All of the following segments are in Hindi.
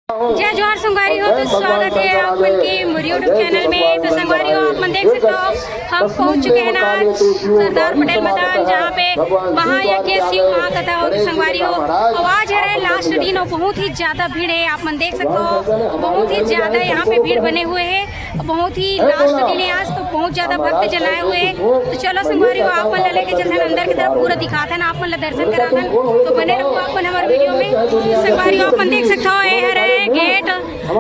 जय जोहार संगवारी हो। तो स्वागत है आप मन के मेरे यूट्यूब चैनल में। तो संगवारी हो, आप मन देख सकते हो हम पहुंच चुके हैं आज सरदार पटेल मैदान, जहां पे महायज्ञ शिव महाकथा हो। तो संगवारी हो, आज है लास्ट दिन और बहुत ही ज्यादा भीड़ है। आप मन देख सकते हो बहुत ही ज्यादा यहाँ पे भीड़ बने हुए है। बहुत ही लास्ट दिन है आज, तो बहुत ज्यादा भक्त जन आए हुए हैं। तो चलो संगवारी हो, आप मन लेके चलते अंदर की तरफ, पूरा दिखाते हैं आप मन दर्शन कराते हैं। तो बने रहो आप मन हमारे वीडियो में। तो संगवारी हो, आप मन देख सकते हो ये गेट,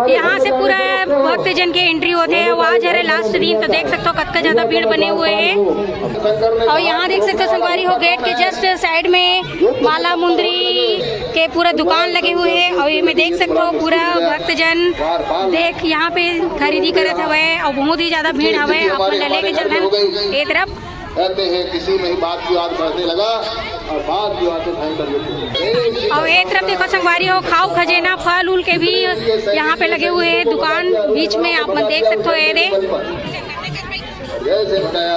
यहाँ से पूरा भक्त जन के एंट्री होते हैं। आज है लास्ट दिन, तो देख सकते हो कतका ज्यादा भीड़ बने हुए हैं। और यहाँ देख सकते हो संगवारी हो, गेट के जस्ट साइड में माला मुंदरी के पूरा दुकान लगे हुए हैं। और ये में देख सकते हो पूरा भक्त जन देख यहाँ पे खरीदी करत हवे और बहुत ही ज्यादा भीड़ हवे। अपन लेके चलते एक तरफ कहते हैं किसी में ही बात की बात बढ़ने लगा और बात की बातें भयंकर। और एक तरफ देखो संगवारी हो, खाओ खजेना फल उल के भी यहाँ पे लगे हुए हैं दुकान बीच में। आप मन देख सकते हो ये दे जैसे बताया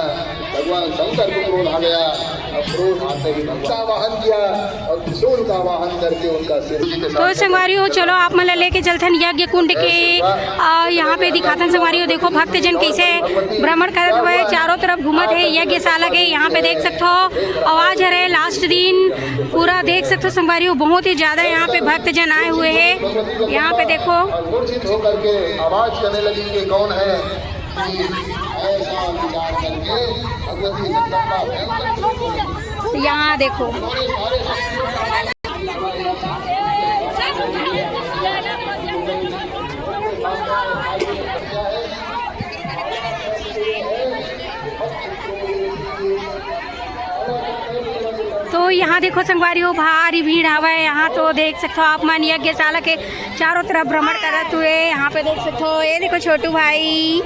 भगवान शंकर को क्रोध आ गया और क्रोध आते ही का वाहन किया और त्रिशूल का वाहन करके उनका सिर। तो संगवारी हो चलो आप मन लेके चलते हैं यज्ञ कुंड के यहाँ पे दिखाते हैं। संगवारी हो देखो भक्त जन कैसे भ्रमण करते हुए चारों तरफ घूमत है यज्ञशाला के। यहाँ पे देख सकते हो आवाज है लास्ट दिन पूरा देख सकते हो संगवारी हो, बहुत ही ज्यादा यहाँ पे भक्त जन आए हुए है। यहाँ पे देखो मूर्छित होकर के आवाज करने लगी कि कौन है। यहाँ देखो तो यहाँ देखो संगवारी हो भारी भीड़ हवा है यहाँ। तो देख सकते हो आप मन यज्ञशाला के चारों तरफ भ्रमण करते हुए यहाँ पे देख सकते हो। ये देखो छोटू भाई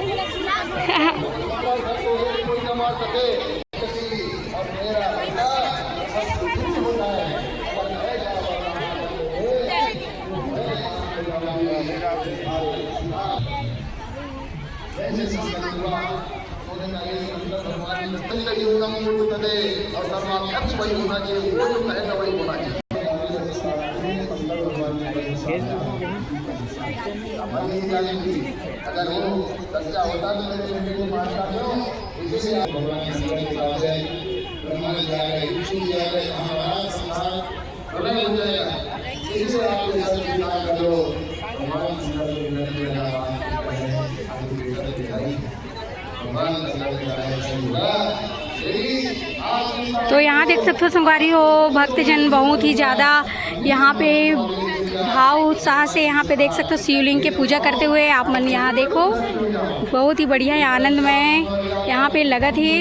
अगर वो सच्चा होता तो मेरे बेटे को मारता क्यों? इसी भगवान तो यहाँ देख सकते हो संगवारी हो भक्तजन बहुत ही ज़्यादा यहाँ पे भाव उत्साह से यहाँ पे देख सकते हो शिवलिंग के पूजा करते हुए। आप मन यहाँ देखो बहुत ही बढ़िया है आनंदमय यहाँ पे लगा थी।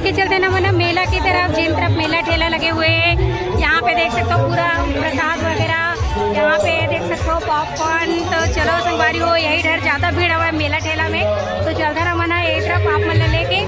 चलते ना मना मेला की तरफ, जिन तरफ मेला ठेला लगे हुए हैं यहाँ पे देख सकते हो पूरा प्रसाद वगैरह। यहाँ पे देख सकते हो पॉपकॉर्न। तो चलो संगवारी हो यही डर ज़्यादा भीड़ हुआ है मेला ठेला में। तो चलता ना मना एक तरफ आप मन लेके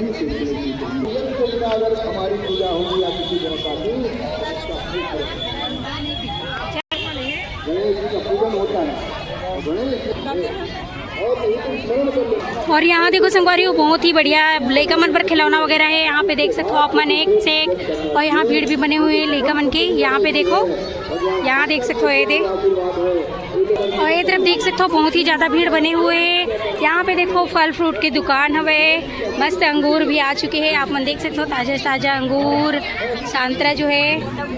इसी सिलसिले की नियम के बिना अगर हमारी पूजा होगी या किसी देवता की, गणेश जी का पूजन होता है, गणेश और यहाँ देखो संगवारियों बहुत ही बढ़िया लइका मन पर खिलौना वगैरह है। यहाँ पे देख सकते हो आप मन एक से एक, और यहाँ भीड़ भी बने हुए हैं लइका मन की। यहाँ पे देखो, यहाँ देख सकते हो ये देख, और ये तरफ देख सकते हो बहुत ही ज़्यादा भीड़ बने हुए हैं। यहाँ पे देखो फल फ्रूट की दुकान हवे, मस्त अंगूर भी आ चुके हैं। आप मन देख सकते हो ताज़ा ताज़ा अंगूर, संतरा जो है।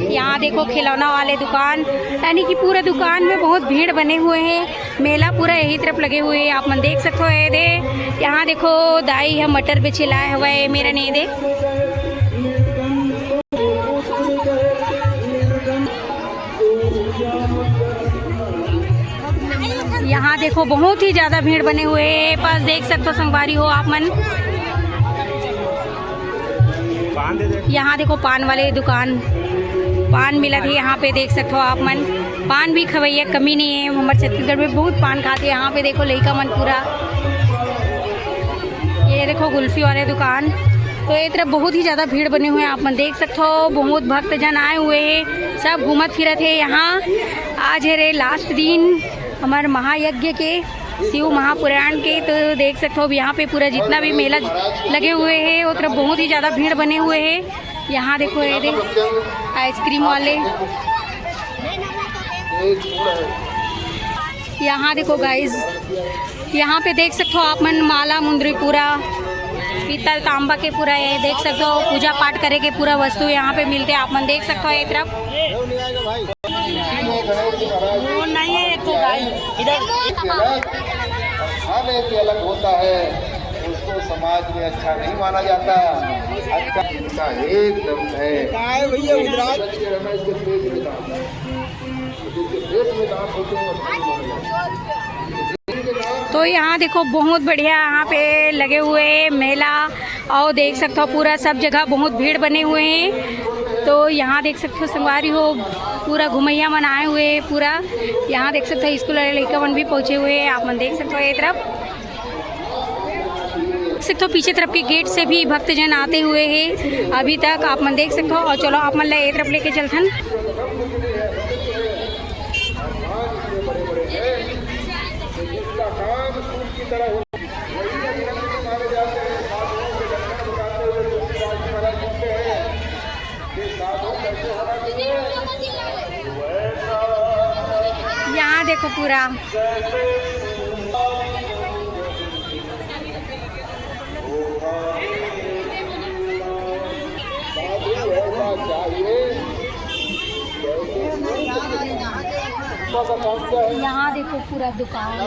यहाँ देखो खिलौना वाले दुकान, यानी कि पूरा दुकान में बहुत भीड़ बने हुए हैं। मेला पूरा यही तरफ लगे हुए हैं। आप मन देख सकते हो ये दे। यहाँ देखो दाई है मटर बेचे लाए हुआ है मेरा नहीं दे। यहाँ देखो बहुत ही ज़्यादा भीड़ बने हुए हैं। पास देख सकते हो संगवारी हो आप मन। यहाँ देखो पान वाले दुकान, पान मिला थी यहाँ पे देख सकते हो आप मन। पान भी खवैया कमी नहीं है, हमारे छत्तीसगढ़ में बहुत पान खाते हैं। यहाँ पे देखो लइका मन पूरा, ये देखो कुल्फी वाले दुकान। तो ये तरफ बहुत ही ज़्यादा भीड़ बने हुए हैं। आप मन देख सकते हो बहुत भक्तजन आए हुए हैं, सब घूमत फिरत है यहाँ। आज है रे लास्ट दिन हमारे महायज्ञ के, शिव महापुराण के। तो देख सकते हो यहाँ पे पूरा जितना भी मेला लगे हुए हैं वो तरफ बहुत ही ज़्यादा भीड़ बने हुए हैं। यहाँ देखो ये देख आइसक्रीम वाले, यहाँ देखो गाइस, यहाँ पे देख सकते हो आप मन माला मुंदरी पूरा पीतल तांबा के पूरा ये देख सकते हो पूजा पाठ करे के पूरा वस्तु यहाँ पे मिलते हैं। आप मन देख सकते हो ये तरफ। वो नहीं है तो अलग होता है, उसको समाज में अच्छा नहीं माना जाता। अच्छा इनका एकदम है तो यहाँ देखो बहुत बढ़िया यहाँ पे लगे हुए मेला, और देख सकते हो पूरा सब जगह बहुत भीड़ बने हुए हैं। तो यहाँ देख सकते हो संगवारी हो पूरा घुमैया मन आए हुए पूरा। यहाँ देख सकते हो स्कूल वाले लड़का मन भी पहुँचे हुए हैं। आप मन देख सकते हो ये तरफ, देख सकते हो पीछे तरफ के गेट से भी भक्तजन आते हुए हैं अभी तक। आप मन देख सकते हो। और चलो आप मन ये तरफ लेके चलथन। यहाँ देखो पूरा यहाँ देखो पूरा दुकान।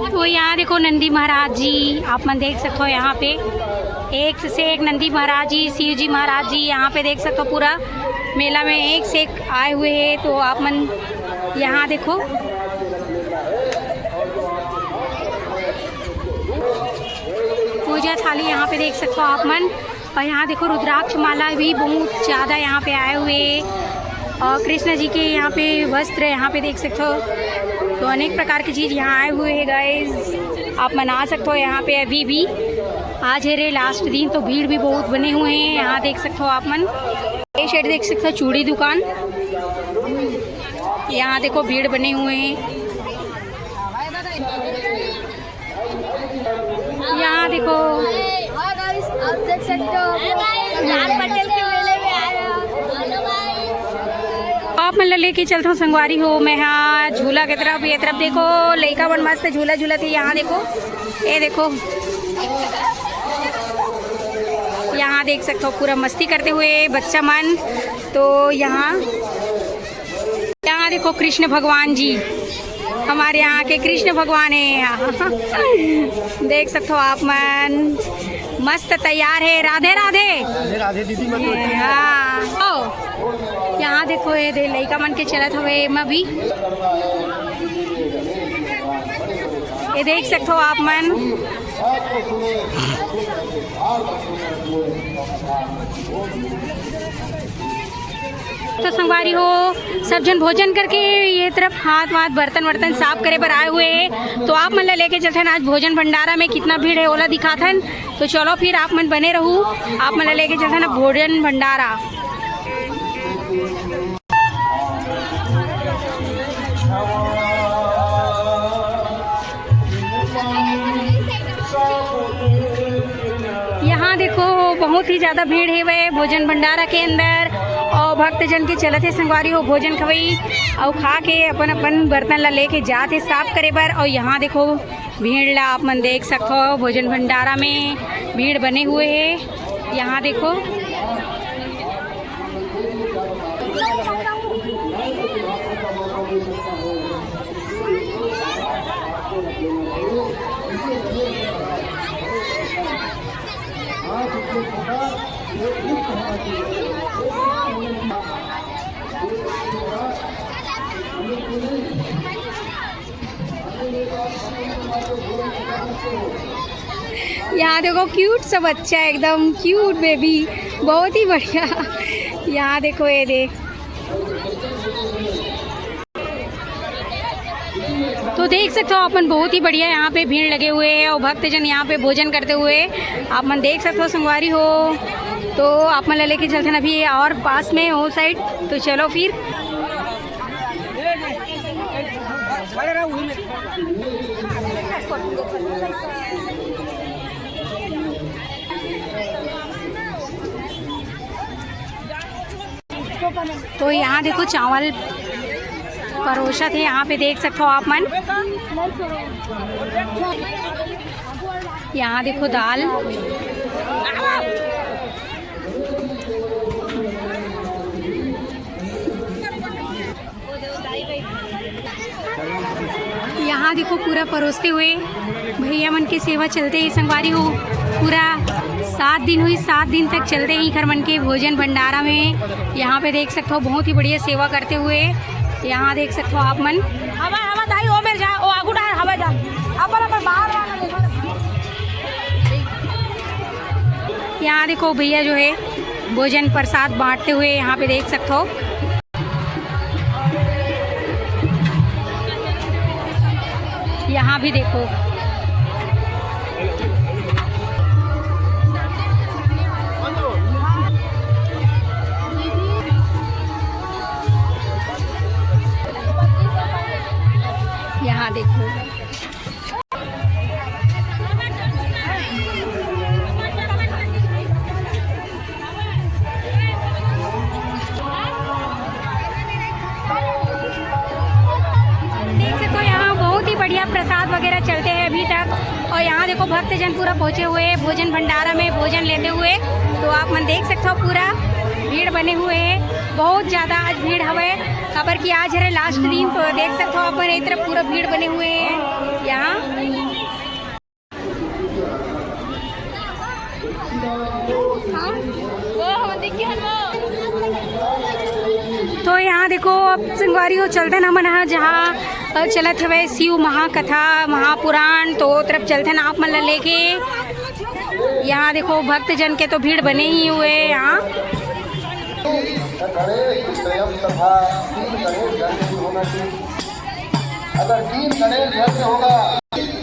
तो यहाँ देखो नंदी महाराज जी, आप मन देख सकते हो यहाँ पे एक से एक नंदी महाराज जी, शिव जी महाराज जी यहाँ पे देख सकते हो पूरा मेला में एक से एक आए हुए हैं। तो आप मन यहाँ देखो पूजा थाली यहाँ पे देख सकते हो आप मन। और यहाँ देखो रुद्राक्ष माला भी बहुत ज़्यादा यहाँ पे आए हुए हैं। और कृष्ण जी के यहाँ पे वस्त्र यहाँ पे देख सकते हो। तो अनेक प्रकार की चीज़ यहाँ आए हुए हैं गाइस, आप मना सकते हो यहाँ पे अभी भी। आज है रे लास्ट दिन, तो भीड़ भी बहुत बने हुए हैं। यहाँ देख सकते हो आप मन, ये साइड देख सकते हो चूड़ी दुकान, यहाँ देखो भीड़ बने हुए हैं। यहाँ देखो आप देख सकते हो लाल पटेल के मेले में आया। आप मतलब लेके चलता हूँ संगवारी हो मैं। हाँ झूला की तरफ, ये तरफ देखो लइका बन मस्त झूला झूला थी। यहाँ देखो, ये देखो यहाँ देख सकते हो पूरा मस्ती करते हुए बच्चा मन। तो यहाँ देखो कृष्ण भगवान जी, हमारे यहाँ के कृष्ण भगवान है। देख सकते हो आप मन, मस्त तैयार है। राधे राधे राधे दीदी मत हाँ। ओ यहाँ देखो ये दे लइका मन के चलत हुए मैं भी, ये देख सकते हो आप मन। तो संगवारी हो सब जन भोजन करके ये तरफ हाथ वाथ बर्तन वर्तन साफ करे पर आए हुए हैं। तो आप मन लेके चलथन आज भोजन भंडारा में कितना भीड़ है ओला दिखाथन। तो चलो फिर आप मन बने रहू, आप मन लेके चलथन अब भोजन भंडारा। यहाँ देखो बहुत ही ज़्यादा भीड़ है वह भोजन भंडारा के अंदर और भक्तजन के चलते संगवारी हो भोजन खवई और खा के अपन अपन बर्तन ला लेके जाते साफ करे बर। और यहाँ देखो भीड़ ला आप मन देख सकते हो, भोजन भंडारा में भीड़ बने हुए है। यहाँ देखो यहाँ देखो क्यूट सा बच्चा है, एकदम क्यूट बेबी, बहुत ही बढ़िया। यहाँ देखो ये देख, तो देख सकते हो अपन बहुत ही बढ़िया यहाँ पे भीड़ लगे हुए हैं और भक्तजन यहाँ पे भोजन करते हुए आप मन देख सकते हो संगवारी हो। तो आप मन लेके चलते हैं अभी और पास में हो साइड। तो चलो फिर तो यहाँ देखो चावल परोसा थे, यहाँ पे देख सकते हो आप मन। यहाँ देखो दाल, यहाँ देखो पूरा परोसते हुए भैया मन की सेवा चलते ही संगवारी हो। पूरा 7 दिन हुई, 7 दिन तक चलते ही घर मन के भोजन भंडारा में। यहाँ पे देख सकते हो बहुत ही बढ़िया सेवा करते हुए। यहाँ देख सकते हो आप मन। हवा हवा दाई ओ मेरे जा ओ आगू डा हवा जा अपन बाहर आना देखो। यहाँ देखो भैया जो है भोजन प्रसाद बांटते हुए, यहाँ पे देख सकते हो। यहाँ भी देखो यहाँ देखो बढ़िया प्रसाद वगैरह चलते हैं अभी तक। और यहाँ देखो भक्तजन पूरा पहुँचे हुए हैं भोजन भंडारा में भोजन लेते हुए। तो आप मन देख सकते हो पूरा भीड़ बने हुए हैं, बहुत ज़्यादा आज भीड़ हवे। खबर कि आज है लास्ट दिन, तो देख सकते हो आप मन एक तरफ पूरा भीड़ बने हुए हैं यहाँ। तो यहाँ देखो अब संगवारी हो चलते ना मन जहाँ चलत हवे शिव महाकथा महापुराण, तो तरफ चलते ना आप मन लेके। यहाँ देखो भक्तजन के तो भीड़ बने ही हुए यहाँ।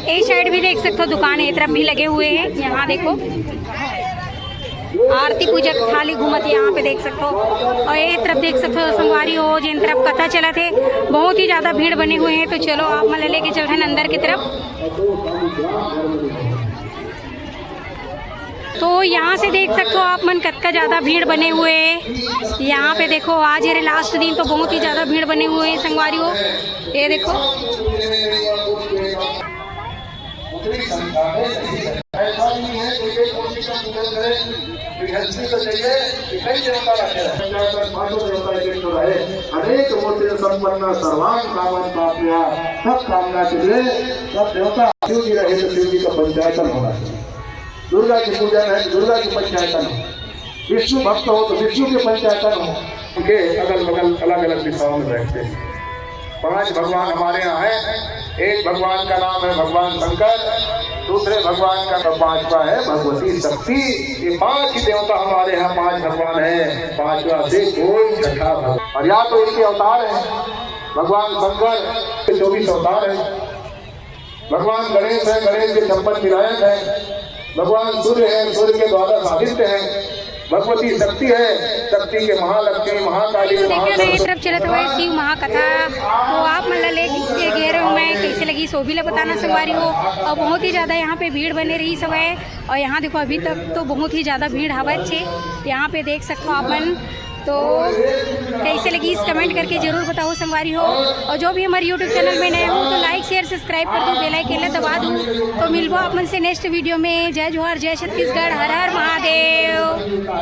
इस साइड भी देख सकते हो दुकान एक तरफ भी लगे हुए हैं। यहाँ देखो आरती पूजा थाली घूमत यहाँ पे देख सकते हो। और ये तरफ देख सकते हो संगवारी हो जिन तरफ कथा चला थे, बहुत ही ज़्यादा भीड़ बने हुए हैं। तो चलो आप मन लेके चलते हैं अंदर की तरफ। तो यहाँ से देख सकते हो आप मन कत का ज़्यादा भीड़ बने हुए हैं। यहाँ पे देखो आज है लास्ट दिन, तो बहुत ही ज़्यादा भीड़ बने हुए हैं संगवारी हो। ये देखो ऐसा नहीं है कि एक मूर्ति का पूजन करे, विघ्नहस्ती तो चाहिए कि कई देवता रखे, पांचों देवता एक रहे। अनेक मूर्ति संपन्न सर्वांग कामन प्राप्या, सब कामना के लिए सब देवता शिव जी रहे तो शिव जी का पंचायतन होना चाहिए। दुर्गा की पूजन है, दुर्गा की पंचायतन हो। विष्णु भक्त हो तो विष्णु के पंचायतन हो। उनके अगल बगल अलग अलग दिशाओं में बैठते हैं। 5 भगवान हमारे यहाँ है। एक भगवान का नाम है भगवान शंकर, दूसरे भगवान का 5वां है भगवती शक्ति। ये 5 ही देवता हमारे यहाँ 5 भगवान है, 5वां से कोई छठा भगवान। और या तो इनके अवतार है भगवान शंकर 24 अवतार है, भगवान गणेश है, गणेश के 56 विनायक है, भगवान सूर्य है, सूर्य के 12 आदित्य है, भगवती शक्ति है, शक्ति के महालक्ष्मी महाकाली तो देखिए ना ये तरफ चलत हुआ शिव महाकथा। तो आप मतलब लेके गए रहे हो, मैं कैसे लगी सो भी बताना संगवारी हो। और बहुत ही ज़्यादा यहाँ पे भीड़ बने रही सब है। और यहाँ देखो अभी तक तो बहुत ही ज़्यादा भीड़ हवा अच्छे यहाँ पे देख सकते हो अपन। तो कैसे लगी इस कमेंट करके ज़रूर बताओ संगवारी हो। और जो भी हमारे यूट्यूब चैनल में नए हो तो लाइक शेयर सब्सक्राइब कर दो, बेल आइकन दबा दूँ। तो मिलबो अपन से नेक्स्ट वीडियो में। जय जोहार, जय छत्तीसगढ़, हर हर महादेव।